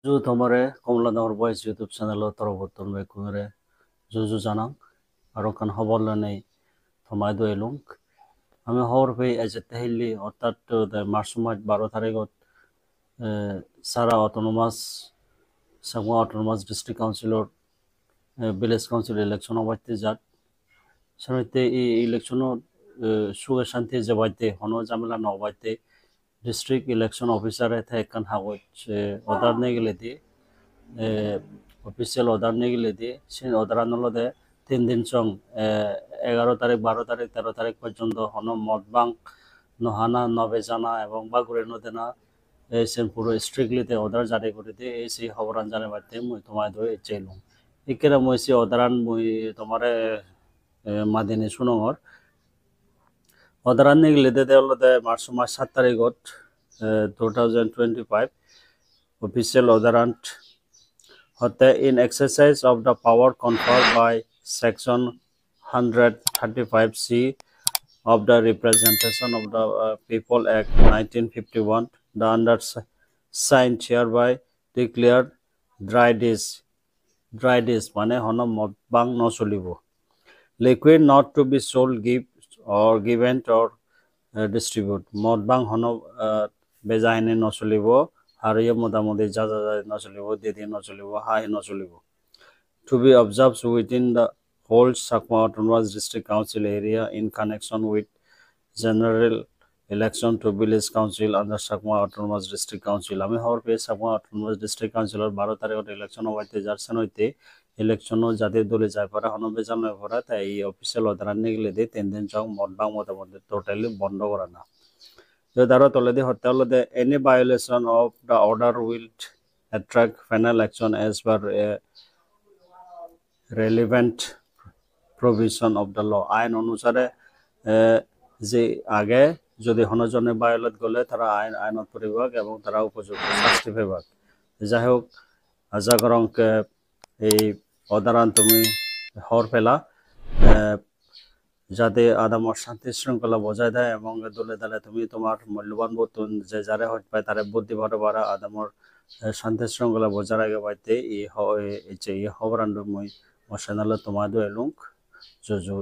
주 더머레 컴라다वर 보이스 유튜브 채널로 তরবর্তন বেকুনরে জুজু জানাং আরো কান হবলনে থমাইদো এলুং আমি হর পে এজে তেহিলি অর্থাৎ মার্চমাস 12 তারিখত সারা autonomous Sakma autonomous district councillor village council election অবাইতে যাত সামিতে এই ইলেকশন সুগে শান্তি জবাইতে হনো জামেলা নবাইতে ডিস্ট্রিক্ট ইলেকশন অফিসার এতে কান হাগত অর্ডার নে গেলে দি অফিসিয়াল অর্ডার নিয়ে গেলে দিয়ে সেই অর্ডার আনলদে 3 দিন চং 11 তারিখ 12 তারিখ 13 তারিখ পর্যন্ত হন মদবাং নহানা নবে জানা এবং বাগুরে নদেনা এসেন পুরো স্ট্রিক্টলিতে অর্ডার জারি করে দিয়ে এই সেই খবরান জানে বাড়তে মুই তোমায় ধরে চাইলুম ইকেরা মুই সেই অর্ডারান মুই তোমারে মাদিনে শুনঙর অর্ডারান নিয়ে গেলে দে অলদে মার্চ মাস 7 তারিখত 2025 অফিসিয়াল অর্ডারান in exercise of the power conferred by section 135C of the Representation of the People Act 1951, the undersigned hereby declared dry days mane hono modbang no cholibo liquid not to be sold, give or given or distribute modbang hono bejaine no cholibo হারিয়ে মোটামুটি যা যা নচলিব দিদি নচলিব হাই নচলিব to be observed within the whole Sakma Autonomous District Council area in connection with general election to village council under Sakma Autonomous District Council আমি হওয়ার পে Sakma Autonomous District Council 12 তারিখত ইলেকশন হইতে যাচ্ছেন হইতে ইলেকশন জাতীয় দলে যায় পড়া হনবে জানায় পড়া তাই এই অফিসিয়াল অর্ডার নিয়ে গেলে দিয়ে 3 দিন চং মদবাং মোটামুটি টোটালি বন্ধ করা না any violation of the order will attract final action as per a relevant provision of the law. আইন অনুসারে যে আগে যদি হনজনে ভায়োলেট করলে তারা আইনত পরিভাগ এবং তারা উপযুক্ত শাস্তি পাবে যাই হোক আশা করং এই অর্ডারান তুমি হর পেলা যাতে আদামর শান্তি শৃঙ্খলা বজায় দেয় এবং দলে দলে তুমি তোমার মূল্যবান বর্তন যে যারা হতে পায় তারা বুদ্ধি বাড়া আদামর শান্তি শৃঙ্খলা বজায় রাখে পাইতে এই খবরান মই চ্যানেলে তোমাদের এলুং জো